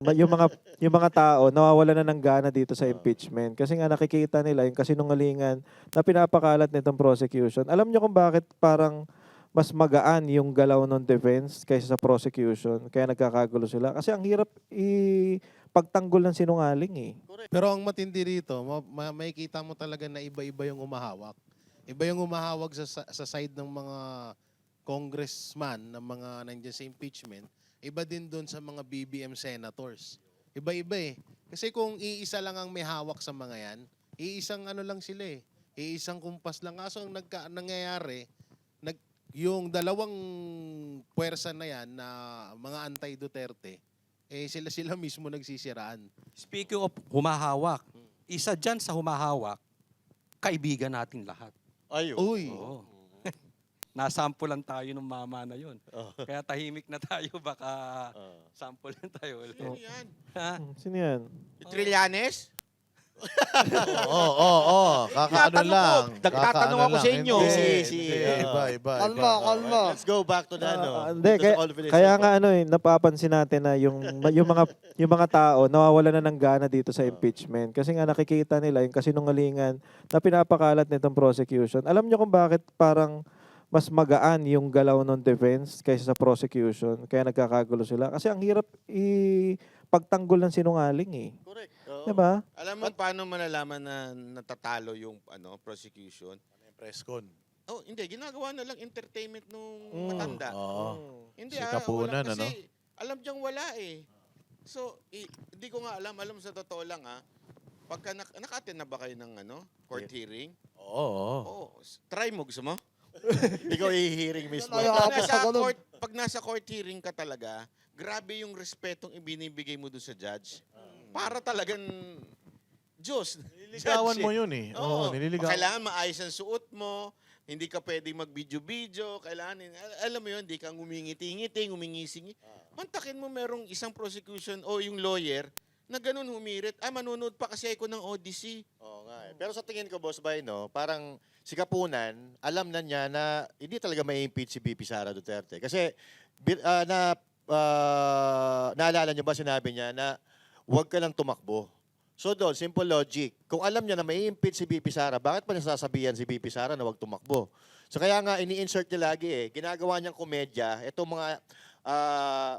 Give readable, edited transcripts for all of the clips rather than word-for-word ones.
Yung mga tao nawawalan na ng gana dito sa impeachment kasi nga nakikita nila yung kasinungalingan na pinapakalat nitong prosecution. Alam niyo kung bakit parang mas magaan yung galaw ng defense kaysa sa prosecution kaya nagkakagulo sila kasi ang hirap pagtanggol ng sinungaling eh. Pero ang matindi rito, makikita mo talaga na iba-iba yung umahawak. Iba yung umahawak sa side ng mga congressman, ng mga nandiyan sa impeachment. Iba din doon sa mga BBM senators. Iba-iba eh. Kasi kung iisa lang ang may hawak sa mga yan, iisang ano lang sila eh. Iisang kumpas lang. Kaso ang nangyayari, yung dalawang puwersa na yan na mga anti-Duterte, eh sila mismo nagsisiraan. Speaking of humahawak, isa dyan sa humahawak, kaibigan natin lahat. Ayun. Uy! Oo. Nasampulan tayo ng mama na yun. Kaya tahimik na tayo, baka sampulan tayo ulit. Ano yan? Ha? Sino yan? Trillanes? Oo. Kakaano lang. Nagtatanong ako sa inyo. Iba. Kalma. Let's go back to the Hindi, kaya nga napapansin natin na yung mga tao nawawalan na ng gana dito sa impeachment kasi nga nakikita nila yung kasinungalingan na pinapakalat nitong prosecution. Alam niyo kung bakit parang mas magaan yung galaw ng defense kaysa sa prosecution kaya nagkakagulo sila kasi ang hirap pagtanggol ng sinungaling eh. Correct. 'Di ba? Alam mo paano malalaman na natatalo yung prosecution? Press con. Oh, hindi ginagawa na lang entertainment nung matanda. Oo. Hindi Si Kapunan, wala, kasi ano? alam diyang wala eh. So, hindi ko nga alam sa totoo lang pagka naka-attend na ba kayo ng court hearing? Oo. Try mo, gusto mo? Ikaw i-hearing mismo. Pag nasa court hearing ka talaga, grabe yung respetong ibinibigay mo doon sa judge. Para talagang Diyos. Nililigawan mo yun eh. Oo, nililigawan. kailangan maayos ang suot mo, hindi ka pwedeng mag-video-video, kailangan, alam mo yun, hindi ka ngumingiti-ngiti, ngumingising. Mantakin mo merong isang prosecution o yung lawyer na ganun humirit. Manunod pa kasi ako ng Odyssey. Oo nga. Pero sa tingin ko, Boss Bay, parang si Kapunan, alam na niya na hindi talaga may impeach si BP Sara Duterte. Kasi naalala niyo ba sinabi niya na huwag ka lang tumakbo. So doon, simple logic. Kung alam niya na may impeach si BP Sara, bakit pa niya sasabihan si BP Sara na huwag tumakbo? So kaya nga, ini-insert niya lagi ginagawa niyang komedya, itong mga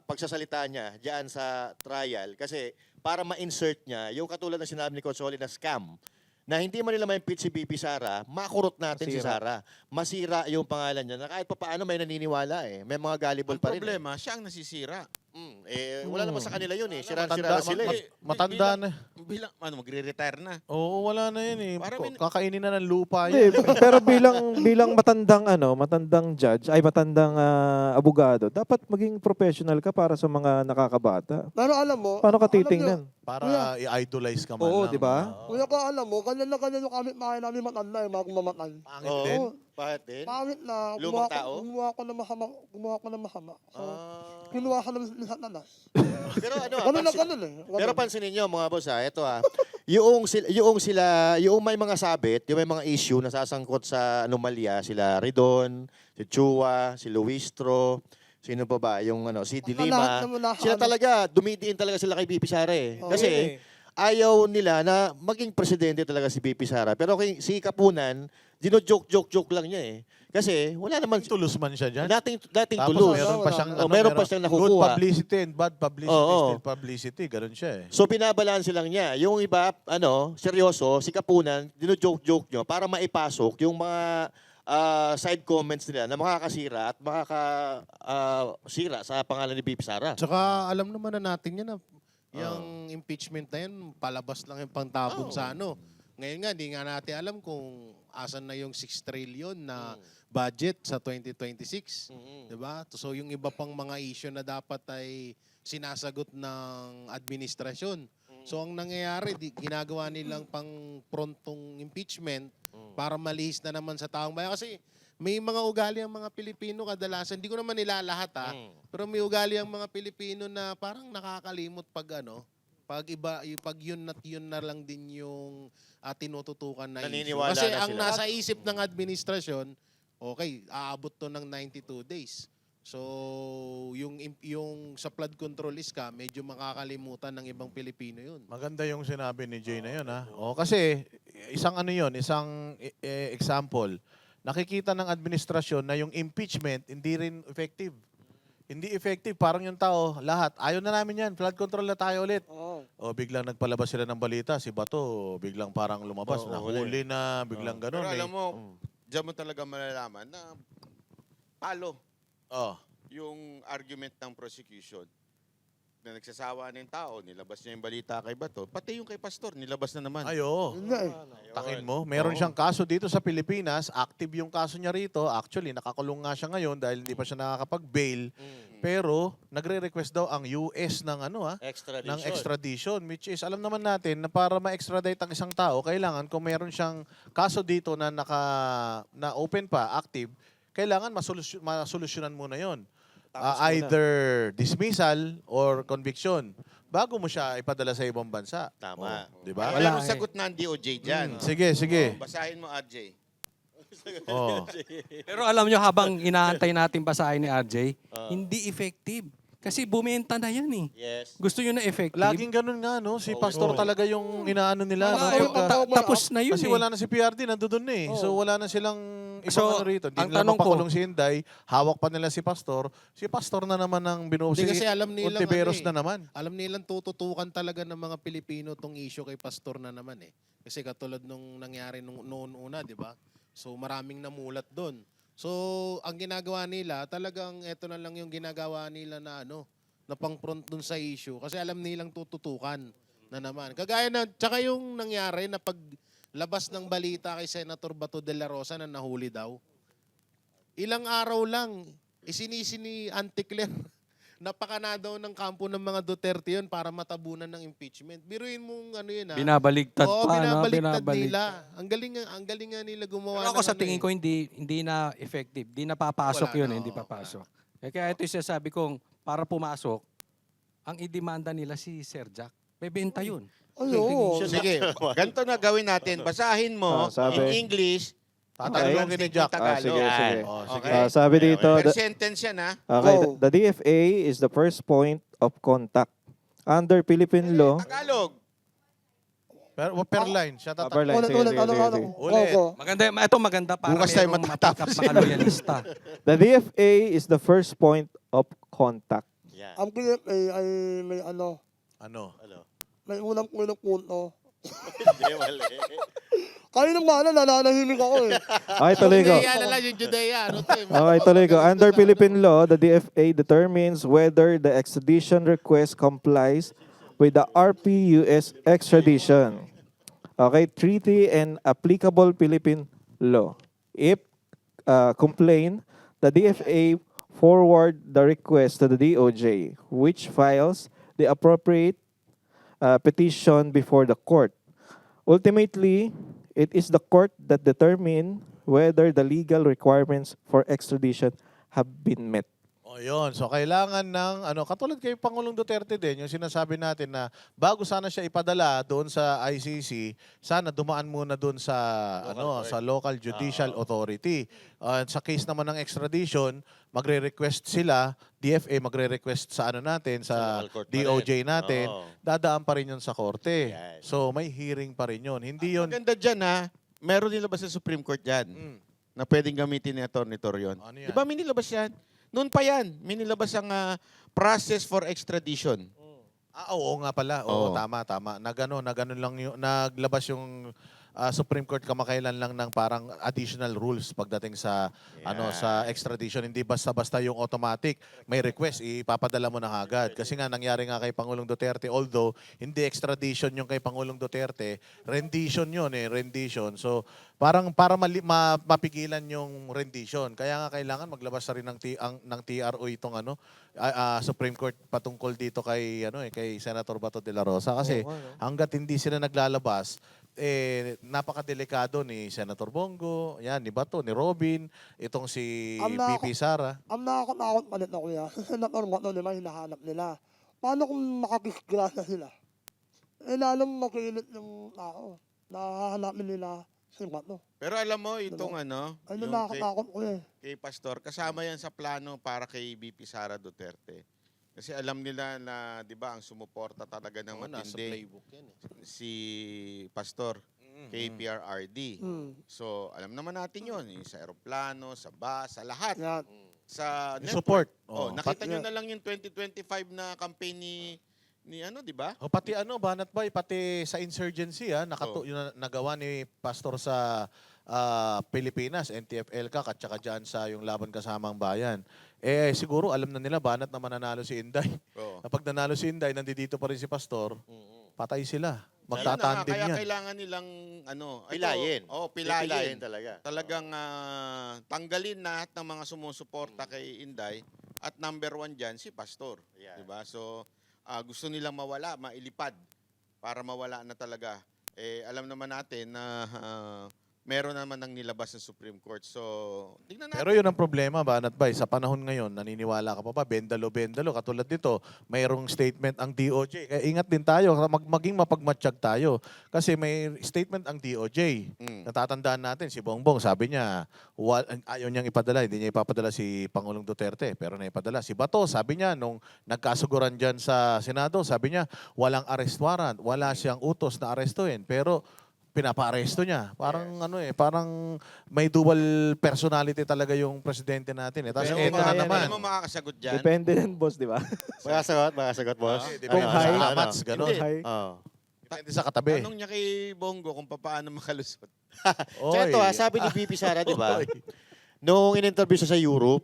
pagsasalita niya diyan sa trial. Kasi para ma-insert niya, yung katulad ng sinabi ni Consoli na scam, na hindi man nila ma-impeach si BP Sara, makurot natin si Sara. Masira yung pangalan niya na kahit pa paano may naniniwala May mga gullible Ang pa rin. problema, siya ang nasisira. Wala naman sa kanila yun Matanda, Sira sila matanda na. Bilang, magre-retire na. Oo, wala na yun Parang Kakainin na ng lupa Hindi, yan. pero bilang matandang judge, matandang abogado, dapat maging professional ka para sa mga nakakabata. Pero alam mo, Paano ka alam titingnan? Para i-idolize ka man Oo, lang. di ba? Kuya ka alam mo, ganyan yung kamit mahay namin matanda mga kumamatan. Pangit Oo. din. Bakit din? Pangit na, Lumang tao? gumawa ko ng masama. So, kinuha ka ng satanas. Pero Ganun eh. Pero pansinin niyo mga boss ito yung may mga sabit, yung may mga issue na sasangkot sa anomalya, sila Ridon, si Chua, si Luistro, sino pa ba, yung si Dilima, sila talaga, dumidiin talaga sila kay BP Sara Kasi ayaw nila na maging presidente talaga si BP Sara. Pero si Kapunan, dino-joke lang niya Kasi wala naman, Tulos man siya dyan. dating Tapos tulos. meron pa nakukuha. siyang good publicity and bad publicity, Oo. still publicity. Ganun siya So binabalanse lang niya. Yung iba, seryoso, si Kapunan, dino-joke nyo para maipasok yung mga side comments nila na makakasira at makakasira sa pangalan ni BP Sara. Tsaka alam naman na natin yan yung impeachment na yan, palabas lang yung pangtabon sa Ngayon nga, di nga natin alam kung asan na yung 6 trillion na budget sa 2026. Diba? So yung iba pang mga issue na dapat ay sinasagot ng administrasyon. So ang nangyayari, ginagawa nilang pang prontong impeachment para malihis na naman sa taong bayan. Kasi may mga ugali ang mga Pilipino kadalasan, hindi ko naman nila lahat pero may ugali ang mga Pilipino na parang nakakalimot pag pag yun na lang din yung tinututukan na issue. Naniniwala Kasi na ang sila. nasa isip ng administrasyon, okay, aabot to ng 92 days. So, yung sa flood control scam, medyo makakalimutan ng ibang Pilipino yun. Maganda yung sinabi ni Jay na yun, ha? O, kasi, isang ano yun, isang example. Nakikita ng administrasyon na yung impeachment hindi rin effective. Hindi effective. Parang yung tao, lahat, ayaw na namin yan. Flood control na tayo ulit. Oo. O, biglang nagpalabas sila ng balita. Si Bato, biglang parang lumabas. Oo, Nahuli na, biglang ganun. Pero eh. alam mo, diyan mo talaga malalaman na palo Oh. yung argument ng prosecution na nagsasawa ng tao, nilabas niya yung balita kay Bato, pati yung kay Pastor, nilabas na naman. Ay, oo. Yun nga eh. Takin mo, meron siyang kaso dito sa Pilipinas. Active yung kaso niya rito. Actually, nakakulong nga siya ngayon dahil hindi pa siya nakakapag-bail. Pero, nagre-request daw ang US ng Extradition. ng extradition, which is alam naman natin na para ma-extradite ang isang tao, kailangan kung meron siyang kaso dito na na open pa, active, kailangan masolusyonan muna 'yon. Either dismissal or conviction bago mo siya ipadala sa ibang bansa. Tama. Oh, 'di ba? Wala Meron eh. sagot ng DOJ dyan. Sige, sige. Basahin mo, RJ. Oh. Pero alam nyo, habang inaantay natin basahin ni RJ, hindi effective. Kasi bumenta na yan eh. Yes. Gusto nyo na effective? Laging ganun nga, no? Si Pastor talaga yung inaano nila. Wala, no? eh, Pagka- tapos na yun Kasi eh. wala na si PRD, nandun na eh. So wala na silang ibang So, ano rito. Hindi ang nila tanong ko- mapakulong si Inday, hawak pa nila si Pastor. Si Pastor na naman ang binubusi. Hindi kasi alam nilang Ontiveros ano eh. na naman. Alam nilang tututukan talaga ng mga Pilipino tong issue kay Pastor na naman eh. Kasi katulad nung nangyari noon una, di ba? So maraming namulat doon. So ang ginagawa nila, talagang eto na lang yung ginagawa nila na na pang-front dun sa issue. Kasi alam nilang tututukan na naman. Kagaya na, tsaka yung nangyari na paglabas ng balita kay Senator Bato de la Rosa na nahuli daw. Ilang araw lang, isinisi ni Auntie Claire. Napakana daw ng kampo ng mga Duterte yun para matabunan ng impeachment. Biruin mong yun Binabaligtad Oo, pa, no? binabaliktad Binabalik. nila. Ang galing nga nila gumawa Pero ako ng sa tingin ko, hindi na effective. Hindi na papasok Wala yun, na, eh, hindi oo, papasok. Kaya ito yung sinasabi kong, para pumasok, ang idemanda nila si Sir Jack. Bebenta yun. Ay, oo. Sige, ganito na gawin natin. Basahin mo Sabi. in English, Tatanungin ni Jack. Tagalog. sige, sige. Oh, sige. Okay. Sabi dito, Per the, sentence yan, ha? okay, Go. the DFA is the first point of contact. Under Philippine law, Tagalog. Per line, siya per tatanungin. line, Ulit, sige, ulit. sige, Ano, sige, ano? sige. Ulit. Go. Maganda, ito maganda para Bukas tayo merong matatapos mga loyalista. The DFA is the first point of contact. Yeah. Ang PFA ay may Ano? Ano? may unang punto. Hindi, mali. Kayo nang bahala, nananahimik ako eh. Okay, tuloy ko. Judea na lang yung Judea. Okay, tuloy ko. Under Philippine law, the DFA determines whether the extradition request complies with the RPUS extradition. Okay, treaty and applicable Philippine law. If complain, the DFA forward the request to the DOJ, which files the appropriate petition before the court. Ultimately, it is the court that determine whether the legal requirements for extradition have been met. O yun. So kailangan ng, katulad kay Pangulong Duterte din, yung sinasabi natin na bago sana siya ipadala doon sa ICC, sana dumaan muna doon sa, sa local judicial authority. Sa case naman ng extradition, magre-request sila, DFA magre-request sa natin, sa local court pa DOJ rin. natin, Oo. dadaan pa rin yun sa korte. Yes. So may hearing pa rin yun. Hindi yun, Maganda dyan, ha? Meron nilabas sa Supreme Court dyan na pwedeng gamitin ni Atty. Torion. Ano yan? Di ba may nilabas yan? Noon pa yan, may nilabas ang process for extradition. oo nga pala. Oo, Oo. tama. Nagano lang yung, naglabas yung Supreme Court kamakailan lang ng parang additional rules pagdating sa sa extradition. Hindi basta-basta yung automatic. May request, ipapadala mo na agad. Kasi nga nangyari nga kay Pangulong Duterte, although hindi extradition yung kay Pangulong Duterte, rendition yun rendition. So parang para mapigilan yung rendition. Kaya nga kailangan maglabas na rin ng TRO itong Supreme Court patungkol dito kay kay Senator Bato de la Rosa kasi hangga't hindi sila naglalabas napakadelikado ni Senator Bongo, ni Bato, ni Robin, itong si VP Sara. Ang nakakatakot pa nito kuya, senator mo ito naman hinahanap nila. Paano kung makakisgrasa sila? Lalong makilit yung tao. Nahahanapin nila Sigato. Pero alam mo, itong ano, Ano yung nakakatakot ko eh. kay Pastor, kasama yan sa plano para kay VP Sara Duterte. Kasi alam nila na, di ba, ang sumuporta talaga ng Oo, nasa matindi playbook yan eh. si Pastor kay PRRD. So, alam naman natin yon sa aeroplano, sa bus, sa lahat. Yan. Sa Yung network. support. Oh, Oh, nakita pati- nyo na lang yung 2025 na campaign ni ano, di ba? O pati ano, Banat Bay, pati sa insurgency, yung nagawa ni Pastor sa Pilipinas, NTF-ELCAC at saka dyan sa yung Laban Kasamang Bayan. Eh siguro alam na nila, Banat na mananalo si Inday. Oo. Kapag nanalo si Inday, nandito pa rin si Pastor, patay sila. Kaya Magtatandem yan. kailangan nilang ano, Pilayin. pilayin. talaga. Talagang tanggalin lahat ng mga sumusuporta kay Inday at number 1 dyan si Pastor. Yeah. Diba? So, gusto nilang mawala, mailipad para mawala na talaga. Eh, alam naman natin na meron naman ng nilabas ng Supreme Court. So, tingnan natin. Pero yun ang problema, Banat Bay. Sa panahon ngayon, naniniwala ka pa ba? Bendalo-bendalo. Katulad dito, mayroong statement ang DOJ. Kaya ingat din tayo, maging mapagmatsyag tayo. Kasi may statement ang DOJ. Natatandaan natin, si Bongbong, sabi niya, ayaw niyang ipadala, hindi niya ipapadala si Pangulong Duterte, pero naipadala. Si Bato, sabi niya, nung nagkasuguran dyan sa Senado, sabi niya, walang arrest warrant, wala siyang utos na arestuhin. Pero pinapa-aresto niya. Parang parang may dual personality talaga yung presidente natin. Tapos Pero eto na naman. Hindi mo makakasagot dyan. Depende din, boss, di ba? Makasagot, boss. Depende Kung sa high- kamats, gano'n. Hindi. High. Oh. Depende sa katabi. Tanong niya kay Bongo kung paano makalusot. Tsaka ito sabi ni VP Sara, di ba? Noong in-interview siya sa Europe,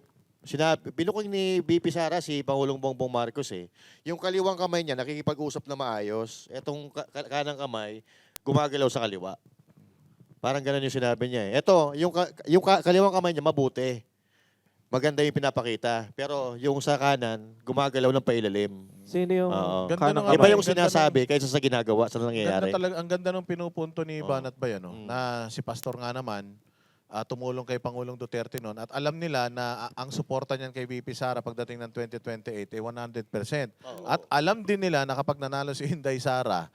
binukong ni VP Sara si Pangulong Bongbong Marcos eh. Yung kaliwang kamay niya, nakikipag-usap na maayos. Etong kanang kamay, gumagalaw sa kaliwa. Parang ganun yung sinabi niya eh. Ito, yung kaliwang kamay niya, mabuti. Maganda yung pinapakita. Pero yung sa kanan, gumagalaw ng pailalim. Sino yung Oo. Ganda kanang ng Iba kamay? yung sinasabi kaysa sa ginagawa, sa nangyayari. Ang ganda ng pinupunto ni Oo. Banat Bay, na si Pastor nga naman, tumulong kay Pangulong Duterte noon at alam nila na ang suporta niyan kay VP Sara pagdating ng 2028 ay 100%. At alam din nila na kapag nanalo si Inday Sara,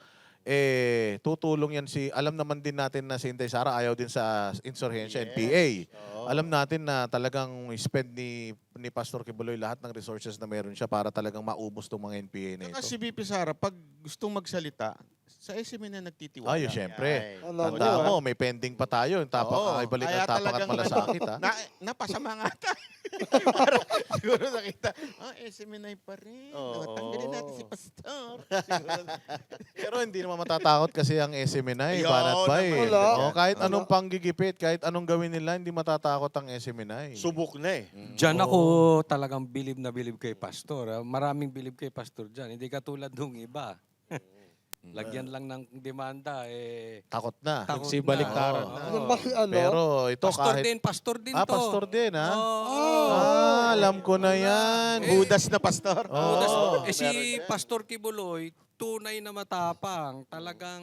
tutulong yan alam naman din natin na si Inday Sara ayaw din sa insurhensya, NPA. Alam natin na talagang spend ni Pastor Kibuloy lahat ng resources na meron siya para talagang maubos tong mga NPA na ito. Kasi VP Sara, pag gustong magsalita, sa SM na nagtitiwala. Ayun, syempre. Ay. Alam Tanda mo, mo, may pending pa tayo. Oo. Ibalik Kaya ang tapak at talagang malasakit. napasama nga tayo. Parang siguro nakita, SMNI pa rin. Oo. Tanggalin natin si Pastor. Pero hindi naman matatakot kasi ang SMNI, Ayaw Banat Bay. naman. Wala. Kahit Wala. anong panggigipit, kahit anong gawin nila, hindi matatakot ang SMNI. Subok na eh. Diyan ako talagang bilib na bilib kay Pastor. Maraming bilib kay Pastor dyan. Hindi katulad nung iba. Lagyan lang ng demanda, Takot na. takot Nagsibaliktaran na. na. Ano ba ano? Pero ito Pastor kahit... din, Pastor din to. Pastor din, ha? Oo. Alam ko na yan. Budas na Pastor. Oo. Si Pastor Kibuloy, tunay na matapang. Talagang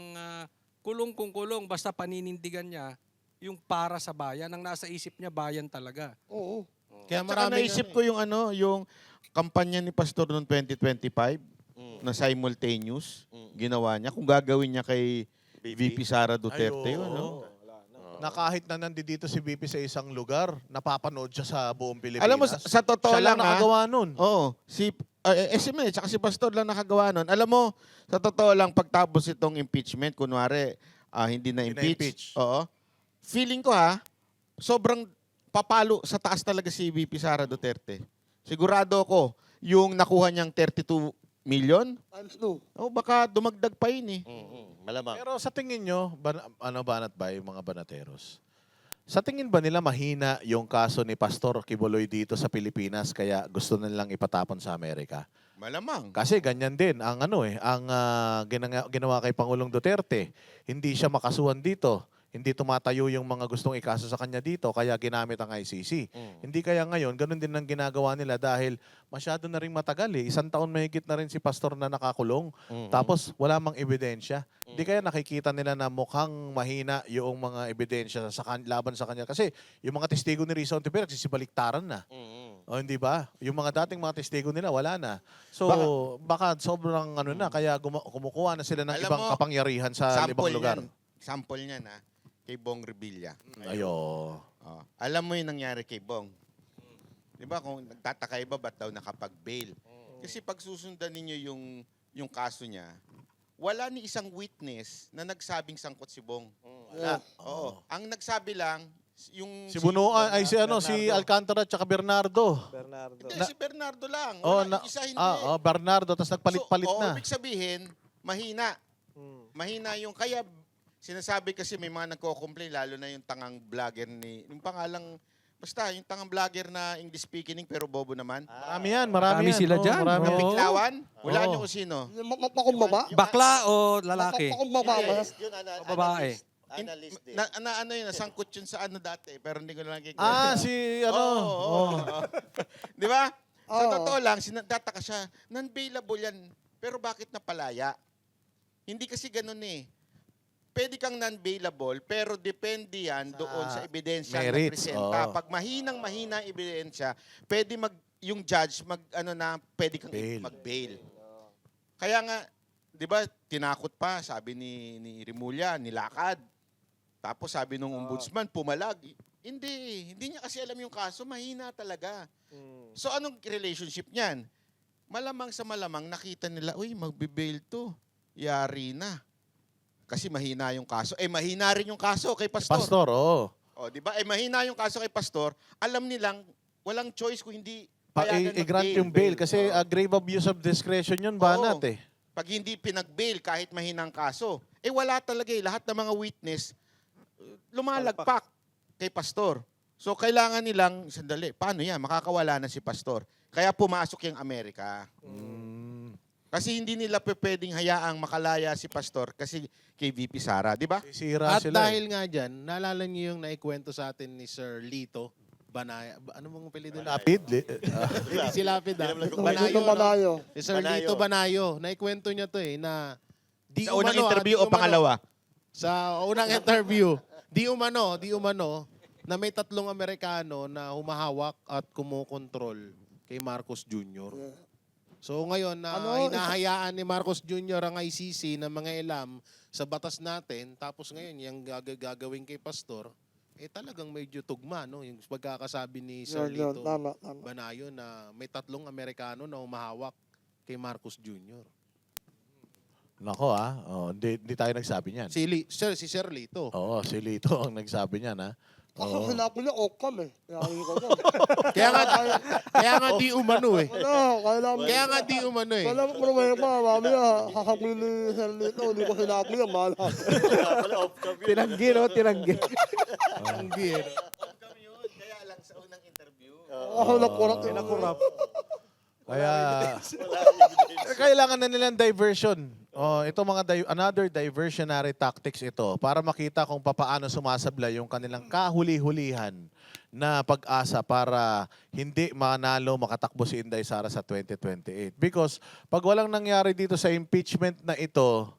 kulong kung kulong, basta paninindigan niya yung para sa bayan. Ang nasa isip niya, bayan talaga. Oo. Kaya Tsaka maraming naisip ko yung kampanya ni Pastor noong 2025 na simultaneous ginawa niya. Kung gagawin niya kay VP Sara Duterte, Ay, yun, oo. no? Na kahit na nandito si BP sa isang lugar, napapanood siya sa buong Pilipinas. Alam mo, sa totoo siya lang lang, nakagawa nun. Oo. Si SMA, tsaka si Pastor lang nakagawa nun. Alam mo, sa totoo lang, pagtapos itong impeachment, kunwari, hindi na impeach. Oo. Feeling ko sobrang papalo sa taas talaga si VP Sara Duterte. Sigurado ako, yung nakuha niyang 32 million, Times 2. baka dumagdag pa yun eh. Malamang. Pero sa tingin nyo, Banat Bay, mga banateros, sa tingin ba nila mahina yung kaso ni Pastor Kibuloy dito sa Pilipinas kaya gusto nilang ipatapon sa Amerika? Malamang. Kasi ganyan din ang ginawa kay Pangulong Duterte. Hindi siya makasuhan dito. Hindi tumatayo yung mga gustong ikaso sa kanya dito, kaya ginamit ang ICC. Hindi kaya ngayon, ganun din ang ginagawa nila dahil masyado na rin matagal eh. 1 taon mahigit na rin si Pastor na nakakulong. Tapos wala mang ebidensya. Hindi kaya nakikita nila na mukhang mahina yung mga ebidensya laban sa kanya. Kasi yung mga testigo ni Rizal Ontiveros, sisibaliktaran na. O hindi ba? Yung mga dating mga testigo nila, wala na. So, baka sobrang kaya kumukuha na sila ng Alam ibang mo, kapangyarihan sa ibang lugar. Sample niyan. kay Bong Revilla. Ayo. Oh, alam mo yung nangyari kay Bong. Di ba kung nagtataka iba, ba't daw nakapag-bail? Kasi pag susundan ninyo yung kaso niya, wala ni isang witness na nagsabing sangkot si Bong. Wala. Oo. Ang nagsabi lang, yung... Si Bunuan, ay si Alcantara at Bernardo. Bernardo. Hindi, si Bernardo lang. Oh, Wala, yung isa hindi. Bernardo, tapos nagpalit-palit so, na. Ibig sabihin, mahina. Mahina yung... Kaya sinasabi kasi may mga nagko-complain, lalo na yung tangang vlogger yung pangalang... Basta, yung tangang vlogger na English speaking pero bobo naman. Marami yan, Marami yan. sila Oo, dyan. marami. Oo. Piklawan? Wala Oo. niyo kung sino. Makumbaba? Bakla o lalaki? Makumbaba. Yun, Babae. Analyst din. Ano yun, nasangkot yun sa ano dati, pero hindi ko na nakikita. Si Oo. Di ba? Sa Oo. totoo lang, tataka siya, non-bailable yan. Pero bakit napalaya? Hindi kasi ganun eh. Pwede kang non-bailable, pero depende yan doon sa ebidensya na merits, presenta. oo. Pag mahina ebidensya, pwede yung judge pwede kang Bail. mag-bail. Kaya nga, di ba, tinakot pa, sabi ni Rimulya, nilakad. Tapos sabi nung ombudsman, pumalag. Hindi niya kasi alam yung kaso, mahina talaga. So anong relationship niyan? Malamang sa malamang nakita nila, uy, magbe-bail to. Yari na. Kasi mahina yung kaso. Mahina rin yung kaso kay Pastor. Pastor, oo. O, di ba? Mahina yung kaso kay Pastor. Alam nilang walang choice kung hindi Pa, payagan i-grant mag-bail. yung bail kasi grave abuse of discretion yun, banat eh. Pag hindi pinag-bail kahit mahinang kaso, wala talaga eh. Lahat ng mga witness, lumalagpak kay Pastor. So, kailangan nilang, sandali, paano yan? Makakawala na si Pastor. Kaya pumasok yung Amerika. Kasi hindi nila pwedeng hayaang makalaya si Pastor kasi kay VP Sara, di ba? Sisira At sila. dahil nga dyan, naalala niyo yung naikwento sa atin ni Sir Lito Banaya. Ano mong apelido na? Lapid. Hindi si Lapid ah. Banayo. Banayo. No? Si Sir Banayo. Lito Banayo. Naikwento niya to na di Sa unang umano, interview di o umano. pangalawa? Sa unang interview. Di umano na may 3 Amerikano na humahawak at kumukontrol kay Marcos Jr. So ngayon na hinahayaan ni Marcos Jr. ang ICC na mga ilam sa batas natin, tapos ngayon yung gagawin kay Pastor, talagang medyo tugma, no? Yung pagkakasabi ni Sir Lito Tama. Banayo na may 3 Amerikano na humahawak kay Marcos Jr. Nako hindi tayo nagsabi niyan. Si Sir Lito. Oo, si Lito ang nagsabi niyan ha. Kaso Oo. sinabi niya, Ocam eh. Yari ko na. Kaya nga di umano eh. Kaya Kaya nga di umano eh. Wala mo problema, mamaya, kakakunin ni Sir Lito, hindi ko sinabi yan, mahal. Wala, off-cam yun. Tinanggi, no? Tinanggi. Hindi eh. Kaya lang sa unang interview. Ako nakurap. Nakurap. Kaya kailangan na nilang diversion. Ito another diversionary tactics ito para makita kung papaano sumasabla yung kanilang kahuli-hulihan na pag-asa para hindi makatakbo si Inday Sara sa 2028. Because pag walang nangyari dito sa impeachment na ito,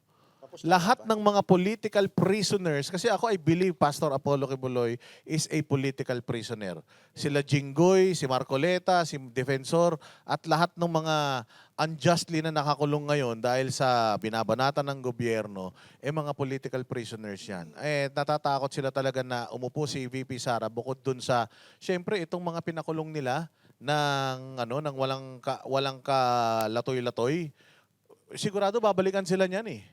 lahat ng mga political prisoners, kasi ako I believe Pastor Apollo Kibuloy is a political prisoner. Sila Jinggoy, si Marcoleta, si Defensor, at lahat ng mga unjustly na nakakulong ngayon dahil sa binabanatan ng gobyerno, mga political prisoners yan. Natatakot sila talaga na umupo si VP Sara bukod dun sa, syempre itong mga pinakulong nila ng walang kalatoy-latoy. Sigurado babalikan sila niyan eh.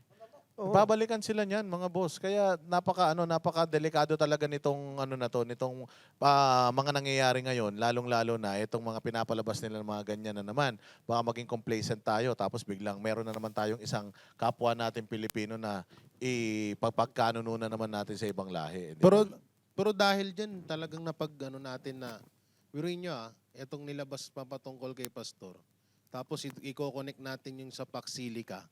Babalikan sila niyan, mga boss. Kaya napaka-delikado talaga nitong mga nangyayari ngayon, lalong-lalo na itong mga pinapalabas nila ng mga ganyan na naman. Baka maging complacent tayo tapos biglang meron na naman tayong isang kapwa natin Pilipino na ipagpagkanununan naman natin sa ibang lahi. Di ba? Pero dahil dyan, talagang natin na, wiruin nyo itong nilabas papatungkol kay Pastor. Tapos i-connect natin yung sa Paxilica.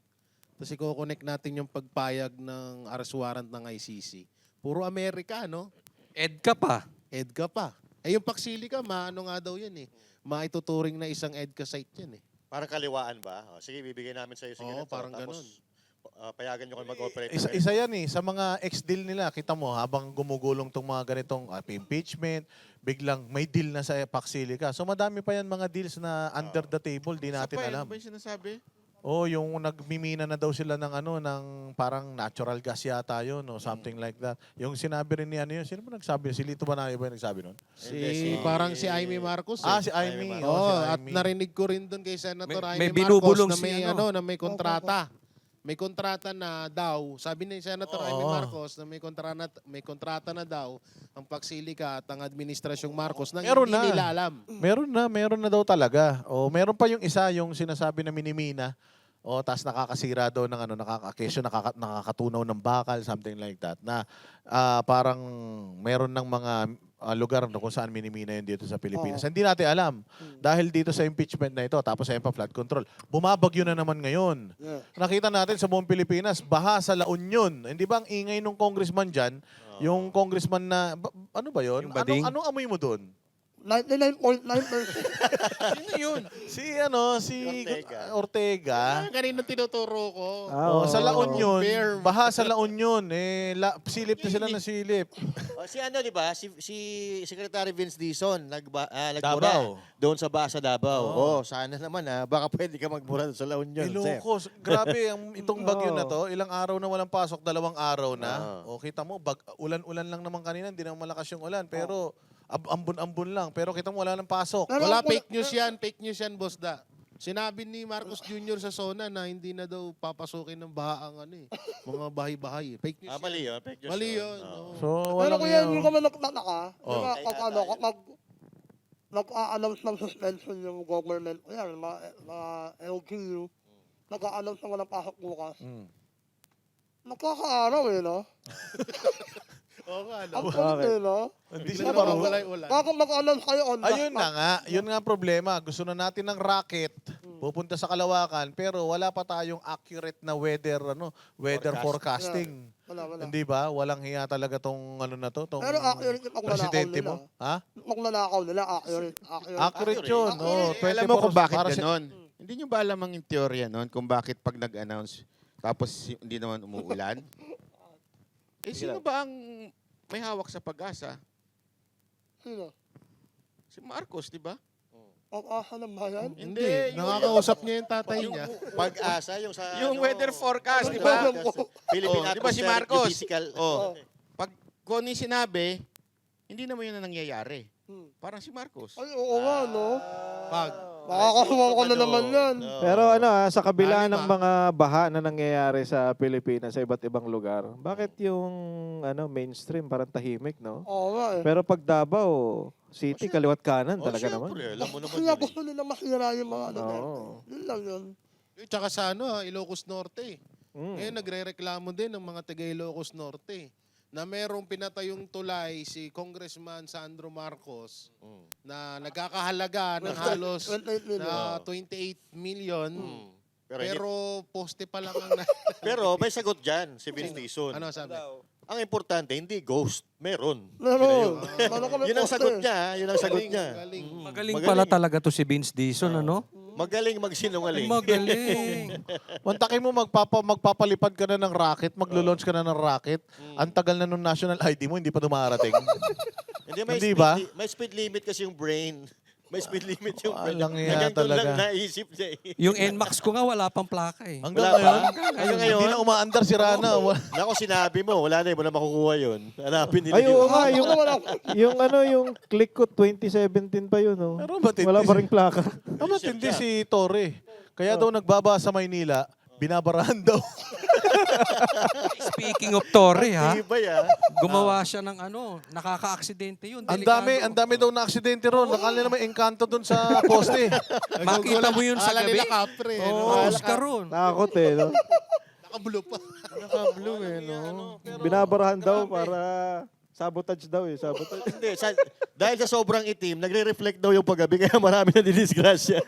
Tapos i-connect natin yung pagpayag ng arrest warrant ng ICC. Puro Amerika, no? EDCA pa. EDCA pa. Yung Paxilica, maano nga daw yan eh. Maituturing na isang EDCA site yan eh. Parang kaliwaan ba? Sige, bibigay namin sa iyo. Sige, Oo, na to. parang Tapos, ganun. payagan nyo kayo mag-operate. Isa yan eh, sa mga ex-deal nila, kita mo, habang gumugulong tong mga ganitong impeachment, biglang may deal na sa Paxilica. So madami pa yan mga deals na under the table, di natin alam. Ano ba yung sinasabi? Oh, yung nagmimina na daw sila ng ano, ng parang natural gas yata yun o something like that. Yung sinabi rin ni ano yun, sino ba nagsabi? Si Lito Banayo ba yung nagsabi nun? Parang si Amy Marcos. Si Amy. Oh, si at Amy. narinig ko rin doon kay Senator May Amy binubulong Marcos na may si ano. na may kontrata. May kontrata na daw, sabi ni Senator Amy Marcos na may kontrata na daw ang Pagsilika at ang Administrasyong Marcos nang Meron hindi na. nila alam. Meron na daw talaga. O meron pa yung isa, yung sinasabi na minimina. O tas nakakasira daw ng ano, nakakatunaw ng bakal, something like that. Na parang meron ng mga lugar no, kung saan minimina yun dito sa Pilipinas. Hindi natin alam. Dahil dito sa impeachment na ito, tapos sa flood control, bumabagyo na naman ngayon. Yeah. Nakita natin sa buong Pilipinas, baha sa La Union. Hindi ba ang ingay nung congressman dyan? Yung congressman na, ano ba yun? Yung bading? Anong amoy mo doon? 99.9%. Sino yun? Si Ortega. Kanina tinuturo ko. Sa La Union, Fair. baha sa La Union. Silip na sila na silip. Si ano, di ba? Si Secretary Vince Dizon, Davao. nagbura doon sa Basa Davao. Sana naman baka pwede ka magbura sa La Union, sir. Ilocos. Grabe, itong bagyo na to, ilang araw na walang pasok, 2 araw na. O kita mo, ulan-ulan lang naman kanina, hindi naman malakas yung ulan. Pero ambon-ambon lang. Pero kita mo, wala nang pasok. Wala, fake news yan, Boss Da. Sinabi ni Marcos Jr. sa SONA na hindi na daw papasukin ng baha ang mga bahay-bahay. Fake news Mali yun. Fake news Mali yun. yun. Oo. So, Pero walang kuya, hindi yan. ka man nagtataka. Oh. Di ba, kapag nag-a-announce ng suspension yung government, yan, mga LGU, nag-a-announce na walang pasok bukas. Nagkakaaraw no? Oo nga, no? Ang kulit no? Hindi Sila sila marunong. mawala yung ulan. Bago mag-announce kayo on the Ayun spot. na nga, yun nga ang problema. Gusto na natin ng rocket, pupunta sa Kalawakan, pero wala pa tayong accurate na weather forecasting. Wala. Hindi ba? Walang hiya talaga tong ano na to, tong Pero accurate yung pagnanakaw presidente nila. mo. Ha? Magnanakaw nila, accurate. Accurate yun. Oh, Alam mo 24 kung bakit para sa- ganon? Hindi nyo ba alam ang teorya nun kung bakit pag nag-announce tapos hindi naman umuulan? Sino ba ang may hawak sa pag-asa? Sino? Si Marcos, di ba? Pag-asa ng bayan? Hindi. Nakakausap niya yung tatay niya. Pag-asa, yung sa... Yung weather forecast, di ba? ba? Philippine Di ba si Atmospheric Marcos? Geophysical... Pag kung ano yung sinabi, hindi naman yun ang nangyayari. Parang si Marcos. Ay, oo nga, no? Pag. Makakasuwa ko na naman yan. Pero sa kabila Lalim, ng mga baha na nangyayari sa Pilipinas sa iba't ibang lugar, bakit yung mainstream parang tahimik, no? Oo nga eh. Pero pag Davao City, kaliwat kanan talaga naman. Alam mo naman Kaya yun gusto nila masira yung mga ano. Oo. Yun lang yun. Tsaka sa Ilocos Norte. Ngayon nagre-reklamo din ng mga taga Ilocos Norte na merong pinatayong tulay si Congressman Sandro Marcos na nagkakahalaga ng halos 28 million. na 28 million. Pero, Pero poste pa lang ang pero may sagot dyan, si Vince Dizon. ano sabi? Ang importante, hindi ghost. Meron. Meron. Paano kami Yun ang poste? sagot niya. Yun ang sagot niya. Galing. Magaling pala talaga to si Vince Dizon, ano? Magaling magsinungaling. Magaling. Mantakin mo, magpapalipad ka na ng rocket, maglo-launch ka na ng rocket. Ang tagal na nung national ID mo, hindi pa dumarating. Hindi, Hindi ba? May speed limit kasi yung brain. May speed limit yung brain. Walang iya Hanggang doon lang talaga. naisip niya eh. Yung NMAX ko nga wala pang plaka eh. Hanggang Wala pa? ngayon, Hanggang ngayon? hindi na umaandar si Rana. Nako, sinabi mo, wala na, mo na makukuha yun. Hanapin nila Ay, oo yun. nga, yung click ko 2017 pa yun, no? Pero matindi Wala pa rin plaka. matindi si Torre. Kaya daw nagbaba sa Maynila, binabarahan daw. Speaking of Torre, ha? Iba ya. Gumawa siya ng nakaka-aksidente yun. Ang Delikado. dami daw na aksidente ron. Nakala naman engkanto dun sa poste. Makita mo yun sa Akala gabi. nila kapre. Tapos ka ron. Takot no? Naka-blue pa. Naka-blue no? Binabarahan daw para sabotage daw sabotage. Hindi, dahil sa sobrang itim, nagre-reflect daw yung paggabi, kaya marami na dinisgrasya.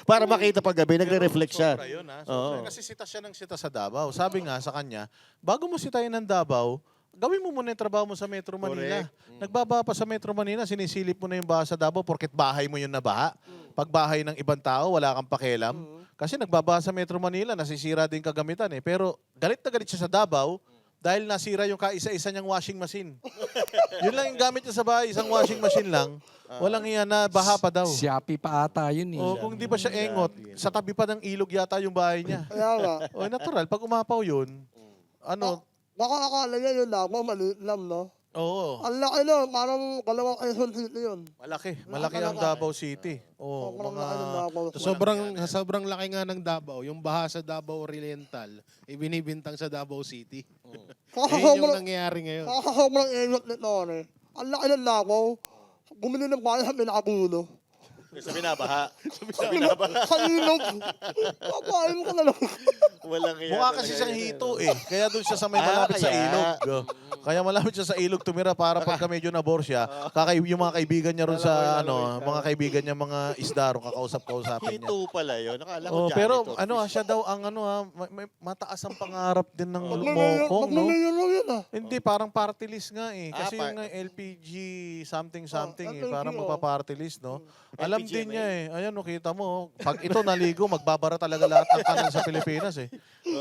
Para makita paggabi, nagre-reflect siya. Sobra yun, ha? Oo. Kasi sita siya ng sita sa Davao. Sabi nga sa kanya, bago mo sitayin ng Davao, gawin mo muna yung trabaho mo sa Metro Manila. Nagbaba pa sa Metro Manila, sinisilip mo na yung baha sa Davao porket bahay mo yun na baha. Pag bahay ng ibang tao, wala kang pakialam. Kasi nagbabaha sa Metro Manila, nasisira din kagamitan eh. Pero galit na galit siya sa Davao, dahil nasira yung kaisa-isa niyang washing machine. Yun lang yung gamit niya sa bahay, isang washing machine lang. Walang iya na baha pa daw. Shopee pa ata yun eh. O kung di ba siya engot, sa tabi pa ng ilog yata yung bahay niya. Kaya nga. O natural, pag umapaw yun, ano, Baka akala niya yun ako, maliit lang, no? oo, Ang laki nun, parang dalawang Quezon City yun. malaki. Malaki ang Davao City. Oo, Sobrang mga... laki ng Davao. Sobrang laki nga ng Davao. Yung baha sa Davao Oriental, ibinibintang sa Davao City. Yun yung nangyayari ngayon. Sobrang ingot nito, eh. Ang laki ng Davao. Bumili ng bahay sa Minagulo. Sa binabaha. Sa binabaha. Sa ilog. Papain ka na lang. Walang iya Mukha talaga kasi siyang yan. hito eh. Kaya doon siya sa may Ah, malapit sa kaya. ilog. Kaya malapit siya sa ilog tumira para pagka medyo nabore siya, yung mga kaibigan niya ron sa mga kaibigan niya mga isda ron, kakausap-kausapin niya. Hito pala yun. Nakala ko Oh, janitor. pero siya daw ang may mataas ang pangarap din ng mokong, no? Maglalayo lang yun, ah. Hindi, parang party list nga eh. Kasi Ah, yung LPG something eh. LPG, Parang oh. magpa-party list, no? Alam LPG, din niya may- eh. Ayan, no, kita mo. Pag ito naligo, magbabara talaga lahat ng kanan sa Pilipinas eh.